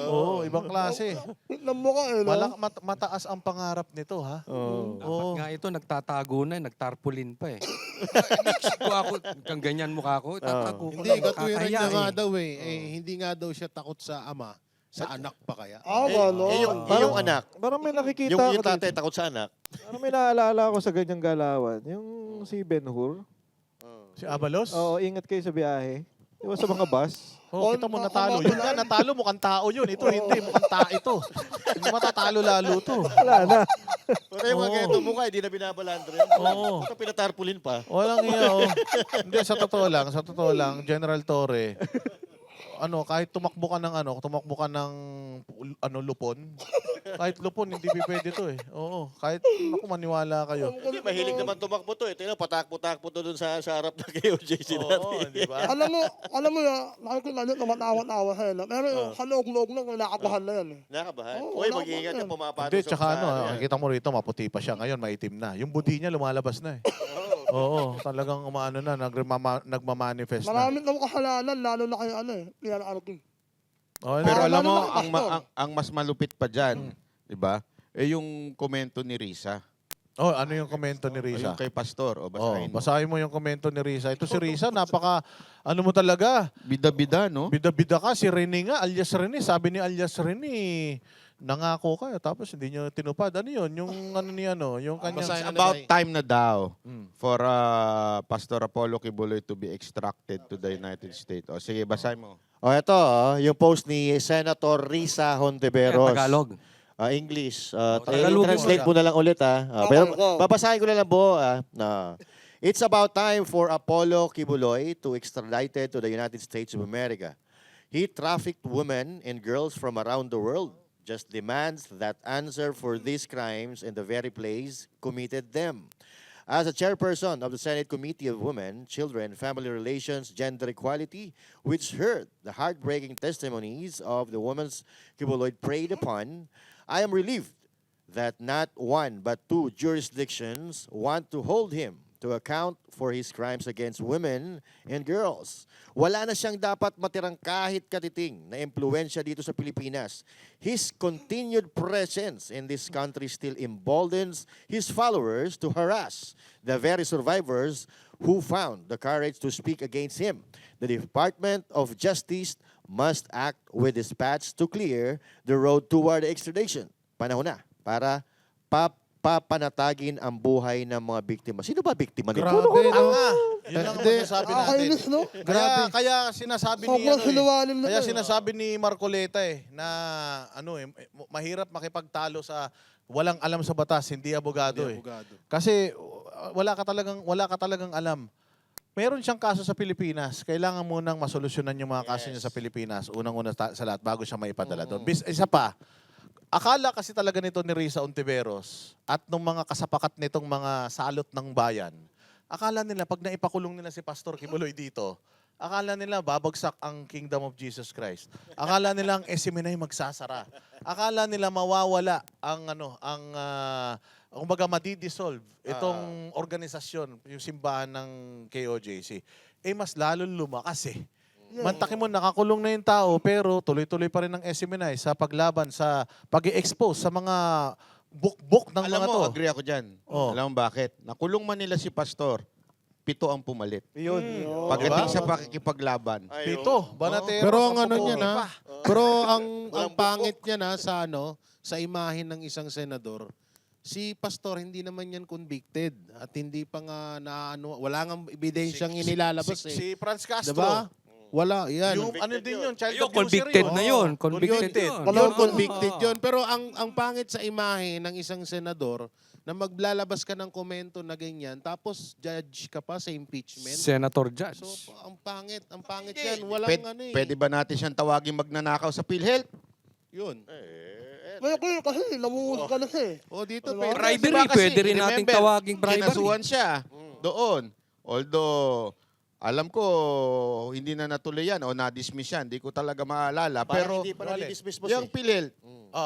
Oo, ibang klase. Tignan mo ka, eh, no? Mataas ang pangarap nito, ha? Oo. Dapat nga ito, nagtatago na, nagtarpaulin pa eh. Ko ako, kang ganyan mukha ko, tatago ko. Hindi, katuwiran Nakakahiya niya nga eh. daw eh. Hindi nga daw siya takot sa ama. Sa anak pa kaya. Ano? yung anak. Parang may nakikita Yung ako tatay dito. takot sa anak. Parang may naalala ko sa ganyang galawan. Yung si Ben Hur. Si Abalos? Oo, ingat kayo sa biyahe. Di ba sa mga bus? Oh, kita mo natalo. Yun nga, natalo mukhang tao yun. Ito hindi, mukhang tao ito. Hindi matatalo lalo to. Wala na. Pero yung mga Oo. ganito mukha, hindi na binabalandro yan. Oo. Ito pinatarpulin pa. Walang iya, oh. Hindi, sa totoo lang, General Torre, kahit tumakbo ka ng lupon, kahit lupon, hindi pwede to eh. Oo, kahit, maniwala kayo. Hindi, mahilig naman tumakbo to. Ito patakbo-takbo to dun sa harap ng KOJC dati. Oo, di ba? Alam mo na, nakikita nyo, tumatawa-tawa sa yun. Pero yung sa loob-loob lang, nakabahan na yan, eh. Nakabahan. Oo, Uy, wala mag-iingat pa yung yan. pumapasok Hindi, tsaka yan. nakikita mo rito, maputi pa siya. Ngayon, maitim na. Yung budi niya, lumalabas na eh. Oo, talagang nagmamanifest na. Maraming nang kasalanan, lalo na kay PRRT. Oh, Pero Lalo alam mo, na pastor. ang mas malupit pa dyan, di ba? Yung komento ni Risa. ano yung komento ni Risa? Yung kay Pastor. O, basahin mo. Basahin mo yung komento ni Risa. Ito si Risa, mo talaga. Bida-bida, no? Bida-bida ka. Si Rene nga, alias Rene. Sabi ni alias Rene, nangako ka, tapos hindi nyo tinupad. Ano yun? Yung yung kanyang... Basahin It's about time na daw Mm. for Pastor Apollo Kibuloy to be extracted to the United States. O, sige, basahin mo. O, ito, yung post ni Senator Risa Hontiveros. Tagalog. English. Tagalogin Translate mo mo na lang ulit, ha? Okay, Pero go. babasahin ko na lang buo, It's about time for Apollo Kibuloy to extradited to the United States of America. He trafficked women and girls from around the world. Just demands that answer for these crimes in the very place committed them. As a chairperson of the Senate Committee of Women, Children, Family Relations, Gender Equality, which heard the heartbreaking testimonies of the women Kibuloy preyed upon, I am relieved that not one but two jurisdictions want to hold him to account for his crimes against women and girls. Wala na siyang dapat matirang kahit katiting na impluensya dito sa Pilipinas. His continued presence in this country still emboldens his followers to harass the very survivors who found the courage to speak against him. The Department of Justice must act with dispatch to clear the road toward extradition. Panahon na para papanatagin ang buhay ng mga biktima. Sino ba biktima nito? Grabe, no? Yun lang ang Hindi. masasabi natin. Nakakainis, no? Kaya sinasabi ni Sobrang sinuwalim na kaya to, eh. sinasabi ni Marcoleta na mahirap makipagtalo sa walang alam sa batas, hindi abogado eh. Abogado. Kasi wala ka talagang alam. Meron siyang kaso sa Pilipinas. Kailangan munang masolusyonan yung mga kaso niya sa Pilipinas. Unang-una sa lahat bago siya maipadala doon. Isa pa, akala kasi talaga nito ni Risa Hontiveros at nung mga kasapakat nitong mga salot ng bayan, akala nila pag naipakulong nila si Pastor Kibuloy dito, akala nila babagsak ang Kingdom of Jesus Christ. Akala nila ang Esiminay magsasara. Akala nila mawawala kumbaga madi-dissolve itong organisasyon, yung simbahan ng KOJC. Mas lalong lumakas eh. Yes. Mantakin mo, nakakulong na yung tao, pero tuloy-tuloy pa rin ang SMNI sa paglaban, sa pag-i-expose sa mga bukbok ng Alam mga mo, to. agree ako dyan. Oh. Alam mo bakit? Nakulong man nila si Pastor, 7 ang pumalit. Yun. Pagdating Diba? sa pakikipaglaban. Pito, Banatero. Pero ang ano Sampuco. niya na, pero ang Walang pangit niya na sa sa imahe ng isang senador, si Pastor hindi naman yan convicted at hindi pa nga wala nga ebidensyang inilalabas Si Franz Castro. Diba? Wala, yan. Yung ano din yun, child Ayun, abuser convicted yun. na yun. Convicted Yun, yun. yun, convicted yun. Pero ang pangit sa imahe ng isang senador na maglalabas ka ng komento na ganyan, tapos judge ka pa sa impeachment. Senator Judge. So, ang pangit Hindi. yan. Walang Pwede, ano eh. pwede ba natin siyang tawagin magnanakaw sa PhilHealth? Yun. Ngayon kasi namuhusga na siya eh. O dito, Diba? pwede. Bribery, Diba kasi, pwede rin nating remember, tawaging bribery. Kinasuhan siya doon. Although, alam ko, hindi na natuloy yan o na-dismiss yan. Hindi ko talaga maalala. Pero Pero, hindi pa na-dismiss mo yung PhilHealth,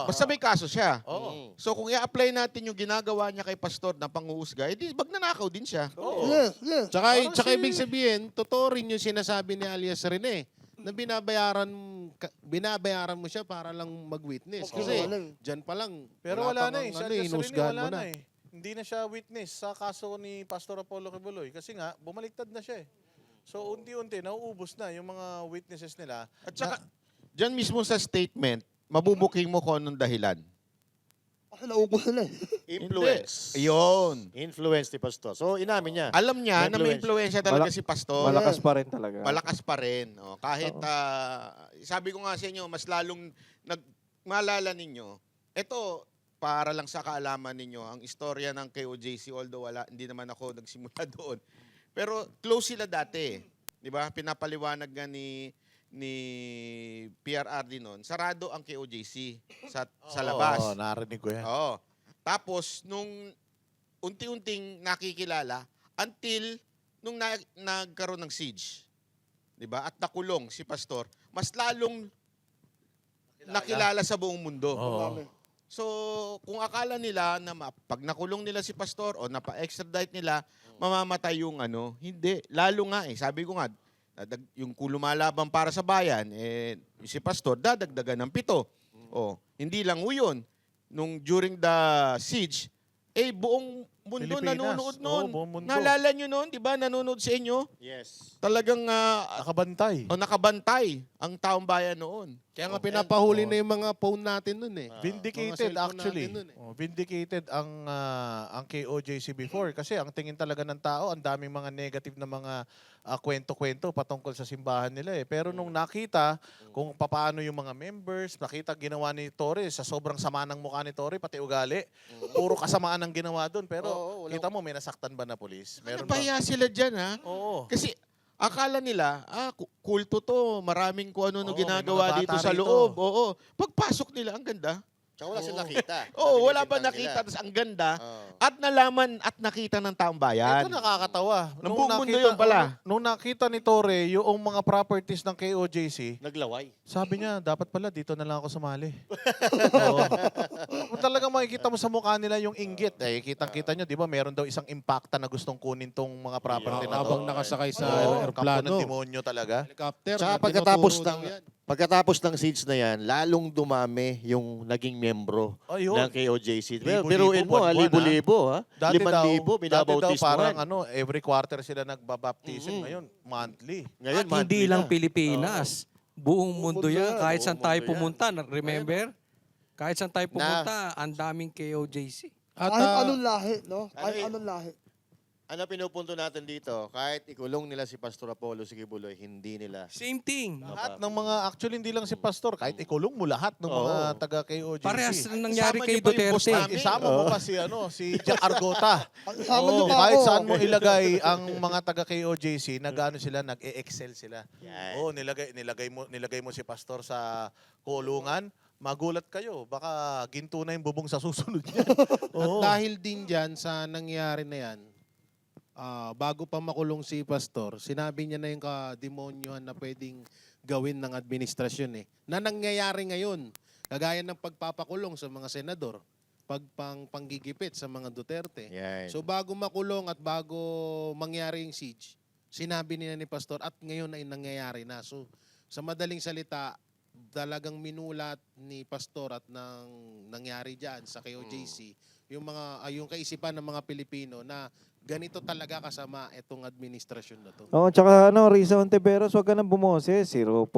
basta may kaso siya. Oo. So kung i-apply natin yung ginagawa niya kay Pastor na panguhusga, edi magnanakaw din siya. Yes, yes. Tsaka ibig sabihin, totoo rin yung sinasabi ni alias Rene na binabayaran mo siya para lang mag-witness. Kasi dyan pa lang, Pero wala na eh. pang Siya inusgahan mo wala na. na eh. Hindi na siya witness sa kaso ni Pastor Apollo Kibuloy. Kasi nga, bumaliktad na siya eh. So, unti-unti, nauubos na yung mga witnesses nila. At saka, dyan mismo sa statement, mabubuking mo kung anong dahilan. Kasi naubos sila eh. Influence. Hindi. Ayun. Influence ni Pastor. So, inamin niya. Alam niya na may Influence. impluensya talaga Malak- si Pastor. Malakas pa rin talaga. Malakas pa rin. O, kahit, sabi ko nga sa inyo, mas lalong maalala ninyo, ito, para lang sa kaalaman ninyo, ang istorya ng KOJC, although hindi naman ako nagsimula doon. Pero close sila dati. Di ba? Pinapaliwanag nga ni PRRD noon, sarado ang KOJC sa labas. Oo, narinig ko yan. Oo. Tapos, nung unti-unting nakikilala, until nung nagkaroon ng siege, di ba? At nakulong si Pastor, mas lalong nakilala sa buong mundo. Oo. So, kung akala nila na pag nakulong nila si Pastor o napa-extradite nila, mamamatay yung hindi. Lalo nga sabi ko nga, yung lumalaban para sa bayan, si Pastor, dadagdagan ng 7. Hindi lang yun. Nung during the siege, buong mundo Pilipinas. nanonood noon. Oo, buong mundo. Naalala nyo noon, di ba? Nanonood sa inyo. Yes. Talagang Nakabantay. nakabantay ang taong bayan noon. Kaya nga pinapahuli na yung mga phone natin nun eh. Vindicated Mga cellphone actually. natin nun eh. Vindicated ang KOJC before kasi ang tingin talaga ng tao, ang daming mga negative na mga kwento-kwento patungkol sa simbahan nila eh. Pero nung nakita kung paano yung mga members, nakita ginawa ni Torre sa sobrang sama ng mukha ni Torre, pati ugali, puro kasamaan ang ginawa doon. Pero kita mo, may nasaktan ba na polis? Meron ba? Napahiya sila dyan, ha? Oo. Kasi akala nila, kulto to, maraming kung ano Oo, ginagawa may mga dito bata sa rito. loob. Oo. Pagpasok nila, ang ganda. Tsaka wala silang nakita. Oo, wala ba Nabibintang nakita? nila. Tapos ang ganda. Oo. At nalaman at nakita ng taong bayan. Ito nakakatawa. Ng buong mundo yun pala. Nung nakita ni Torre yung mga properties ng KOJC, Naglaway. sabi niya, dapat pala dito na lang ako sumali. Oo. Kung talagang makikita mo sa mukha nila yung inggit, kitang-kita nyo, di ba, meron daw isang impacta na gustong kunin tong mga property na to. Habang nakasakay sa Oo, kampo ng aeroplano. demonyo talaga. Helicopter. Tsaka na pagkatapos tinuturo ng daw yan. pagkatapos ng siege na yan, lalong dumami yung naging membro Ayun. ng KOJC. Libo-libo, Biruin mo, buwan-buwan, libo-libo, ha? Dati daw, 5,000 dati daw binabautismo. parang every quarter sila nagbabaptism. Ngayon, monthly. Ngayon, At hindi monthly lang na. Pilipinas. Buong mundo yan. Kahit saan Buong tayo mundo yan. pumunta. Remember? Kahit saan tayo pumunta, ang daming KOJC. At Kahit anong lahi, no? Kahit Ano anong lahi. Ano pinupunto natin dito? Kahit ikulong nila si Pastor Apollo si Kibuloy, hindi nila. Same thing. Lahat ng mga, actually hindi lang si Pastor, kahit ikulong mo lahat ng mga Oo. taga KOJC. Parehas na nangyari Isama kay niyo pa yung boss Duterte. namin. Isama mo pa si Jack Argota. Isama niyo pa Kahit ako. saan mo ilagay ang mga taga KOJC, nag-ano sila, nag-excel sila. Yan. Oo, nilagay mo si Pastor sa kulungan. Magulat kayo, baka ginto na yung bubong sa susunod niyan. Oo. Dahil din dyan sa nangyari na yan, bago pa makulong si Pastor, sinabi niya na yung kademonyohan na pwedeng gawin ng administrasyon na nangyayari ngayon. Kagaya ng pagpapakulong sa mga senador, panggigipit sa mga Duterte. Yan. So bago makulong at bago mangyari yung siege, sinabi nila ni Pastor at ngayon ay nangyayari na. So, sa madaling salita, talagang minulat ni Pastor at nangyari dyan sa KOJC, yung kaisipan ng mga Pilipino na ganito talaga kasama itong administrasyon na to. Oo, tsaka Risa Ontiveros, wag ka nang bumoses. 0.01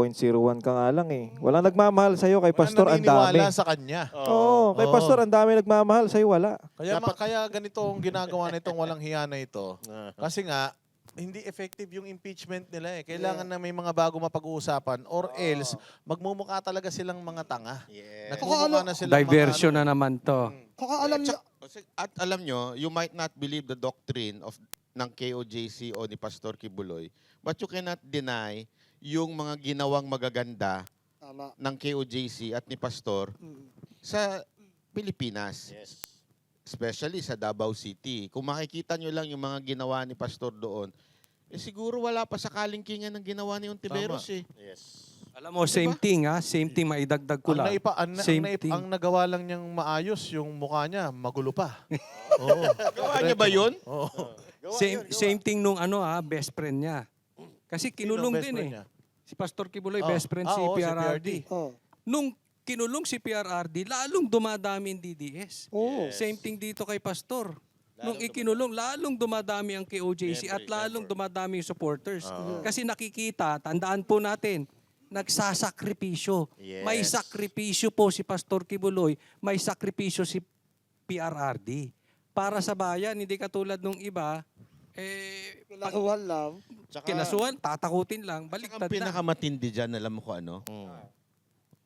ka nga lang eh. Walang nagmamahal sa'yo, kay Pastor ang dami. naniniwala sa kanya. Oo, kay Oo. Pastor ang dami nagmamahal, sa'yo wala. Kaya ganito ang ginagawa nitong walang hiya na ito. Kasi nga, hindi effective yung impeachment nila eh. Kailangan na may mga bago mapag-uusapan or else magmumukha talaga silang mga tanga. Yes. Nagmumukha na silang Diversion mga, na naman to. Saka alam niyo, At alam nyo, you might not believe the doctrine of ng KOJC o ni Pastor Kibuloy, but you cannot deny yung mga ginawang magaganda tama. ng KOJC at ni Pastor Mm. sa Pilipinas. Yes. Especially sa Davao City. Kung makikita nyo lang yung mga ginawa ni Pastor doon, siguro wala pa sa kalingkingan ng ginawa ni Ontiveros eh. Yes. Alam mo, same thing ha. Same thing, maidagdag ko lang. Same thing. ang nagawa lang niyang maayos, yung mukha niya, magulo pa. Oo. Gawa niya ba yun? Oo. Same thing nung best friend niya. Kasi kinulong Sino ang best din friend eh. niya? Si Pastor Kibuloy, Oh. best friend si Oo, si PRRD. Oh. Nung kinulong si PRRD, lalong dumadami ang DDS. Oh. Same thing dito kay Pastor. Nung ikinulong, lalong dumadami ang KOJC at lalong dumadami yung supporters. Kasi nakikita, tandaan po natin, nagsasakripisyo. Yes. May sakripisyo po si Pastor Kibuloy, may sakripisyo si PRRD. Para sa bayan, hindi katulad nung iba, pag Kinasuhan lang. Tsaka, kinasuhan, tatakutin lang, Ang baliktad na. pinakamatindi dyan, alam mo ko ano?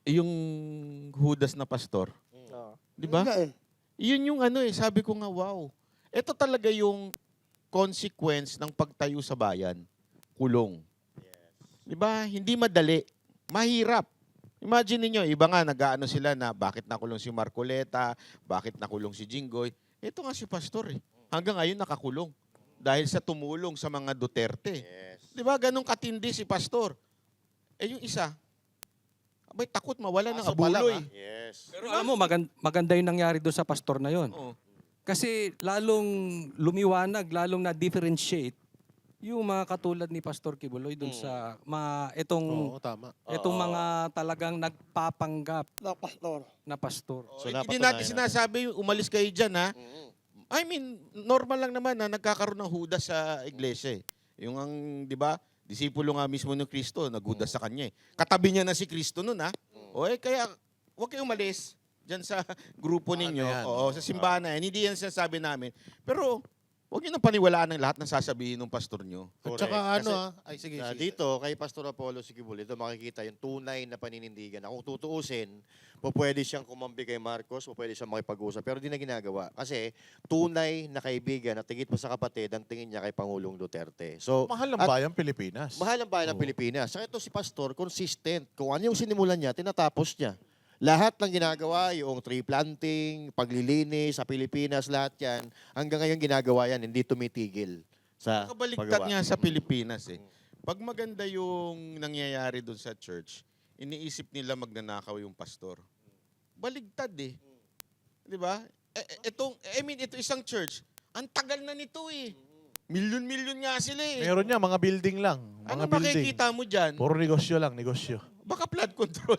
Yung Judas na pastor. Di ba? Yun nga eh. Yun yung sabi ko nga, wow. Ito talaga yung consequence ng pagtayo sa bayan. Kulong. Di ba? Hindi madali. Mahirap. Imagine niyo, iba nga nag-aano sila na bakit nakulong si Marcoleta, bakit nakulong si Jinggoy. Ito nga si pastor eh. Hanggang ngayon nakakulong. Dahil sa tumulong sa mga Duterte. yes. Di ba? Ganong katindi si pastor. Eh yung isa, abay takot mawala ng Aso pa lang, abuloy. ha? Yes. Pero alam mo, maganda yung nangyari doon sa pastor na yon. Oo. Kasi lalong lumiwanag, lalong na-differentiate yung mga katulad ni Pastor Kibuloy doon sa Oo, tama. itong mga talagang nagpapanggap Na pastor. na pastor. So, Hindi napatunayan natin sinasabi, umalis kayo dyan ha. I mean, normal lang naman na nagkakaroon ng hudas sa iglesia eh. Yung ang, di ba, disipulo nga mismo ng Kristo, naghudas sa kanya eh. Katabi niya na si Kristo nun ha. O kaya, huwag kayong umalis dyan sa grupo ninyo. yan? Oo, sa simbahan na yan. Hindi yan sinasabi namin. Pero, huwag niyo nang paniwalaan ng lahat ng sasabihin ng pastor nyo. At saka Kasi, sige. dito, kay Pastor Apollo Siquibul, ito makikita yung tunay na paninindigan. Kung tutuusin, pwede siyang kumambi kay Marcos, pwede siyang makipag-usap, pero di na ginagawa. Kasi tunay na kaibigan at tingit pa sa kapatid ang tingin niya kay Pangulong Duterte. So, Mahal ng at bayang Pilipinas. mahal ang bayan ng Pilipinas. Saka ito si Pastor, consistent. Kung ano yung sinimulan niya, tinatapos niya. Lahat ng ginagawa, yung tree planting, paglilinis sa Pilipinas, lahat yan, hanggang ngayon ginagawa yan, hindi tumitigil sa Kabaliktad paggawa. nga sa Pilipinas eh. Pag maganda yung nangyayari doon sa church, iniisip nila magnanakaw yung pastor. Baligtad eh. Di ba? Ito isang church, ang tagal na nito eh. Milyon-milyon nga sila eh. Meron niya, mga building lang. Mga Ano building. makikita mo dyan? Puro negosyo lang, negosyo. Baka flood control.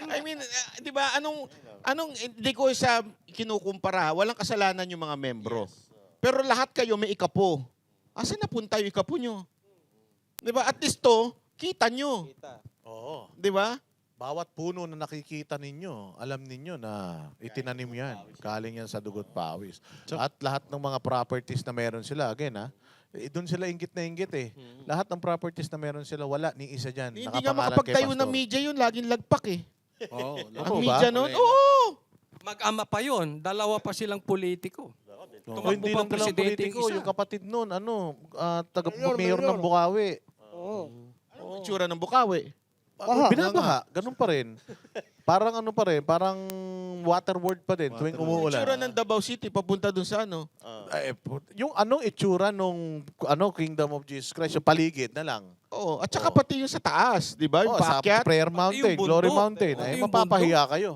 I mean, di ba, hindi ko sa kinukumpara, walang kasalanan yung mga membro. Pero lahat kayo may ikapo. Asa napunta yung ikapo nyo? Di ba? At least to, kita nyo. Oo. Di ba? Bawat puno na nakikita ninyo, alam ninyo na itinanim yan. Galing yan sa dugot pawis. At lahat ng mga properties na meron sila, again doon sila ingit na ingit eh. Lahat ng properties na meron sila, wala ni isa dyan. Hindi nga Nakapangalan kay makapagtayo Pastor. ng media yun, laging lagpak eh. Oh, Ang Opo ba? media noon, oo! mag-ama pa yon, dalawa pa silang politiko. O, Tumakbo hindi pang lang talang presidente politiko, yung isa. yung kapatid nun, Mayor, mayor ng mayor. Bukawi. Oo. Ano ang itsura ng Bukawi? Aha. Binabaha, ganun pa rin. Parang parang water word pa din tuwing Ang itsura umuulan. ng Davao City, papunta dun sa ano? Yung anong itsura nung Kingdom of Jesus Christ, yung paligid na lang. Oo, at saka pati yung sa taas, di ba? Yung Sa paakyat. Prayer Pati Mountain, yung bundok. Glory Mountain. Pati Ay, yung mapapahiya kayo.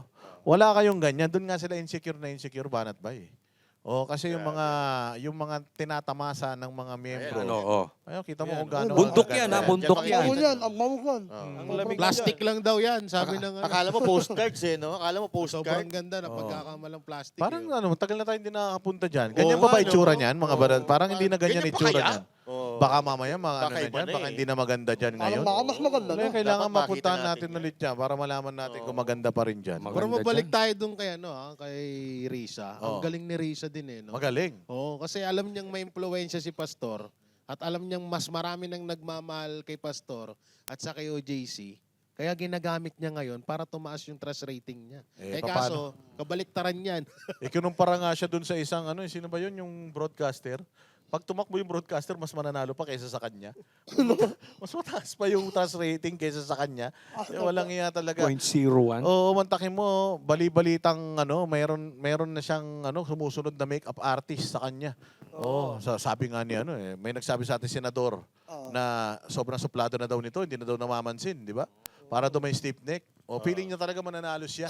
Wala kayong ganyan. Doon nga sila insecure na insecure, banat ba eh. kasi yung mga tinatamasa ng mga miyembro. Ano, oh. Ayun, kita mo Ayan. kung gaano. Bundok kaganda yan, ha? Bundok yan. Bawal yan, ang bawal yan. Ang lamig Plastic lang daw yan, sabi ng ano. Akala mo postcards no? Akala mo Sobrang postcard. ganda na pagkakamalang plastic. Parang yun. tagal na tayo hindi nakakapunta dyan. Ganyan Oo pa ba nga, itsura no? niyan, mga barat? Parang hindi na ganyan Ganyan pa itsura kaya? niyan. Oo. Baka mamaya mga ano Baka na iba dyan, na baka eh. hindi na maganda dyan Parang ngayon. baka mas maganda, Wala, no? kailangan Dapat makita mapuntahan natin natin yan. ulit yan para malaman natin kung maganda pa rin dyan. Mag- Pero Maganda mabalik dyan. tayo dun kay, kay Risa. Ang Oo. galing ni Risa din eh. No? Magaling. Oo, kasi alam niyang may impluwensya si Pastor at alam niyang mas marami nang nagmamahal kay Pastor at sa kay OJC. Kaya ginagamit niya ngayon para tumaas yung trust rating niya. Eh, Kaso, kabaliktaran yan. Ikinumpara nga siya dun sa isang, sino ba yun, yung broadcaster. Pag tumakbo yung broadcaster, mas mananalo pa kaysa sa kanya. Mas mataas pa yung trust rating kaysa sa kanya. Walang iya talaga. 0.01. Oo, mantakin mo, bali-balitang meron na siyang sumusunod na makeup artist sa kanya. Oo, sabi nga niya may nagsabi sa atin senador na sobrang suplado na daw nito, hindi na daw namamansin, di ba? Para daw may stiff neck. O feeling niya talaga mananalo siya.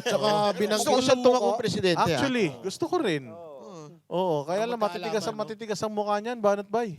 Tsaka binanggit Gusto ko siya tumakbong presidente. Actually, gusto ko rin. Oo, kaya lang Magkaalaman, no? matitigas ang mukha niyan, Banat Bay.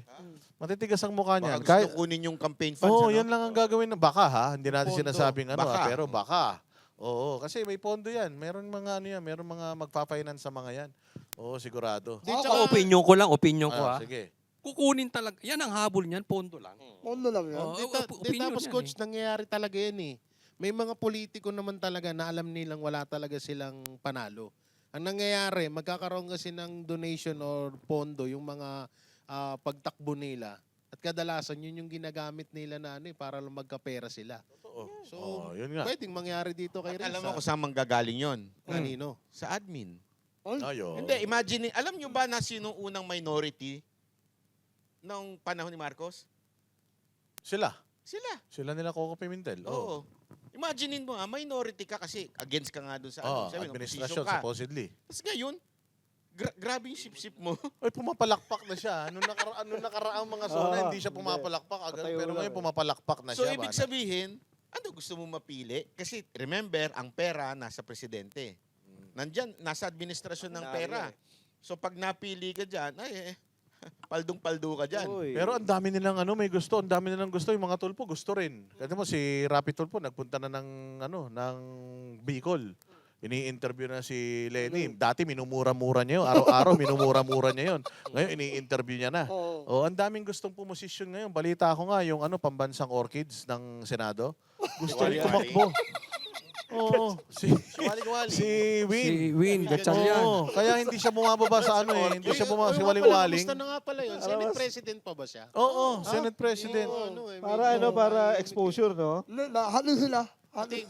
Matitigas ang mukha Baka niyan. gusto kunin yung campaign funds. Oo, ano? yan lang ang gagawin. Baka ha, hindi natin Pondo. sinasabing Baka. pero baka. Oo, kasi may pondo yan. Meron mga meron mga magpa-finance sa mga yan. Oo, sigurado. Di, Tsaka tsaka, opinion ko lang, opinion ko ha. Sige. Kukunin talaga. Yan ang habol niyan, pondo lang. Pondo lang yan. Oo, tapos yan coach, nangyayari talaga yan eh. May mga politiko naman talaga na alam nilang wala talaga silang panalo. Ang nangyayari, magkakaroon kasi ng donation or pondo yung mga pagtakbo nila. At kadalasan, yun yung ginagamit nila na para lang magkapera sila. So, Oo, yun nga. pwedeng mangyari dito kay Risa. Alam mo kung saan manggagaling yon? Kanino? Sa admin. Ayo. Hindi, imagine, alam nyo ba na sinong unang minority nung panahon ni Marcos? Sila. Sila. Sila nila Coco Pimentel. Oo. Imaginein mo minority ka kasi against ka nga doon sa sabi mo, administrasyon, opposition ka. supposedly. Tapos ngayon, grabe yung sip-sip mo. Ay, pumapalakpak na siya. Nung nakaraang mga zona, hindi siya pumapalakpak agad. Patayo Pero lang ngayon, eh. pumapalakpak na So, siya. ibig Banat. sabihin, ano gusto mo mapili? Kasi remember, ang pera nasa presidente. Nandyan, nasa administrasyon ng pera. So, pag napili ka dyan, paldong-paldo ka dyan. Uy. Pero ang dami nilang may gusto, ang dami nilang gusto, yung mga tulpo gusto rin. Kasi mo si Rapi Tulpo nagpunta na ng Bicol. Ini-interview na si Lenny. Dati minumura-mura niya yun. Araw-araw minumura-mura niya yun. Ngayon ini-interview niya na. Oo. Oh, ang daming gustong pumosisyon ngayon. Balita ko nga yung pambansang orchids ng Senado. Gusto rin tumakbo. Oo. Si Wali-wali. Win. Si Win Gatchalian. Oo. Kaya hindi siya bumababa sa Hindi siya bumababa si Uy, Waling-Waling. Kamusta na nga pala yun? Senate President pa ba siya? Oo, Senate President. May Para para exposure, no? Hati sila. Hati